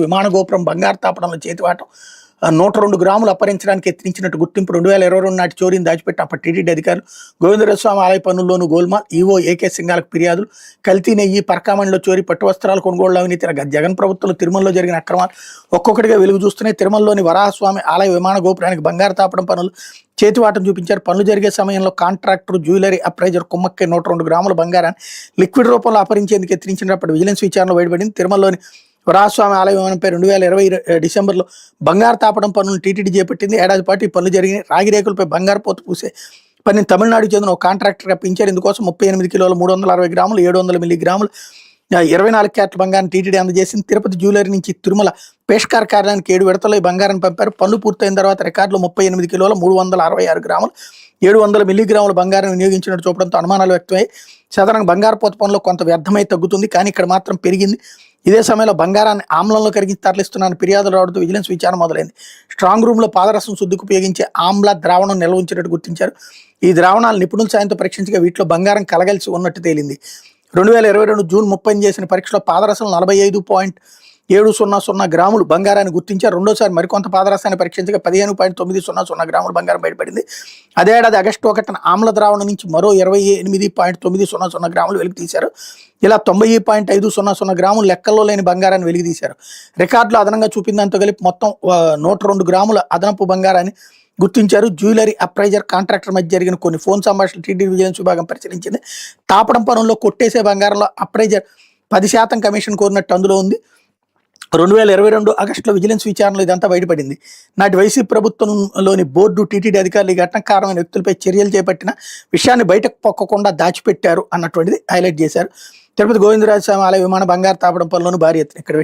విమాన గోపురం బంగారు తాపడంలో చేతివాటం 102 గ్రాములు అపహరించడానికి యత్నించినట్టు గుర్తింపు 2022 నాటి చోరీని దాచిపెట్టి అప్పటి టీటీడీ అధికారులు గోవిందరాజస్వామి ఆలయ పనుల్లోనూ గోల్మాల్ ఈవో ఏకే సింగాలకు ఫిర్యాదులు కల్తీ నెయ్యి పరకామణిలో చోరీ పట్టు వస్త్రాలు కొనుగోళ్ల అవినీతి జగన్ ప్రభుత్వంలో తిరుమలలో జరిగిన అక్రమాలు ఒక్కొక్కటిగా వెలుగు చూస్తున్నాయి. తిరుమలలోని వరాహస్వామి ఆలయ విమాన గోపురానికి బంగారు తాపడం పనులు చేతివాటం చూపించారు. పనులు జరిగే సమయంలో కాంట్రాక్టర్ జ్యువెలరీ అప్రైజర్ కుమ్మక్కే 102 గ్రాముల బంగారాన్ని లిక్విడ్ రూపంలో అపహరించేందుకు యత్నించినప్పుడు విజిలెన్స్ విచారణలో బయటపడింది. తిరుమలలోని వరాహస్వామి ఆలయ విమానంపై 2020 డిసెంబర్లో బంగారు తాపడం పనులను టీటీడీ చేపట్టింది. ఏడాది పాటు ఈ పనులు జరిగినాయి. రాగి రేకులపై బంగారు పోత పూసే పనిని తమిళనాడు చెందిన ఒక కాంట్రాక్టర్గా పెంచారు. ఇందుకోసం 38 కిలోల 360 గ్రాములు 700 మిల్లీగ్రాములు 24 క్యారెట్ల బంగారం టీటీడీ అందజేసింది. తిరుపతి జ్యువెలరీ నుంచి తిరుమల పేష్కార్ కార్యాలయానికి 7 విడతల్లో ఈ బంగారం పంపారు. పనులు పూర్తయిన తర్వాత రికార్డులో 38 కిలోల 366 గ్రాములు 700 మిల్లీగ్రాముల బంగారం వినియోగించినట్టు చూపడంతో అనుమానాలు వ్యక్తమయ్యాయి. సాధారణంగా బంగారు పోత పనుల్లో కొంత వ్యర్థమై తగ్గుతుంది, కానీ ఇక్కడ మాత్రం పెరిగింది. ఇదే సమయంలో బంగారాన్ని ఆమ్లంలో కరిగించి తరలిస్తున్నాను ఫిర్యాదులు రావడంతో విజిలెన్స్ విచారణ మొదలైంది. స్ట్రాంగ్ రూమ్లో పాదరసం శుద్ధికి ఉపయోగించే ఆమ్ల ద్రావణం నిల్వ ఉంచినట్టు గుర్తించారు. ఈ ద్రావణాలు నిపుణుల సాయంతో పరీక్షించగా వీటిలో బంగారం కలగలిసి ఉన్నట్టు తేలింది. 2022 జూన్ 30 చేసిన పరీక్షలో పాదరసం 45.700 గ్రాములు బంగారాన్ని గుర్తించారు. రెండోసారి మరికొంత పాదరసాన్ని పరీక్షించగా 15.900 గ్రాములు బంగారం బయటపడింది. అదే ఏడాది ఆగస్టు 1న ఆమ్ల ద్రావణం నుంచి మరో 28.900 గ్రాములు వెలికి తీశారు. ఇలా 90.500 గ్రాములు లెక్కల్లో లేని బంగారాన్ని వెలికి తీశారు. రికార్డులో అదనంగా చూపిందంతో కలిపి మొత్తం 102 గ్రాముల అదనపు బంగారాన్ని గుర్తించారు. జ్యువెలరీ అప్రైజర్ కాంట్రాక్టర్ మధ్య జరిగిన కొన్ని ఫోన్ సంభాషణలు టీటీడీ విజిలెన్స్ విభాగం పరిశీలించింది. తాపడం పనుల్లో కొట్టేసే బంగారంలో అప్రైజర్ 10% కమిషన్ కోరినట్టు అందులో ఉంది. 2022 ఆగస్టులో విజిలెన్స్ విచారణలో ఇదంతా బయటపడింది. నాటి వైసీపీ ప్రభుత్వంలోని బోర్డు టీటీడీ అధికారులు ఈ ఘటనకు కారణమైన వ్యక్తులపై చర్యలు చేపట్టిన విషయాన్ని బయటకు పొక్కకుండా దాచిపెట్టారు అన్నటువంటిది హైలైట్ చేశారు. తిరుపతి గోవిందరాజస్వామి ఆలయ విమాన బంగారు తాపడం పనులను భారీ ఎత్తున ఇక్కడ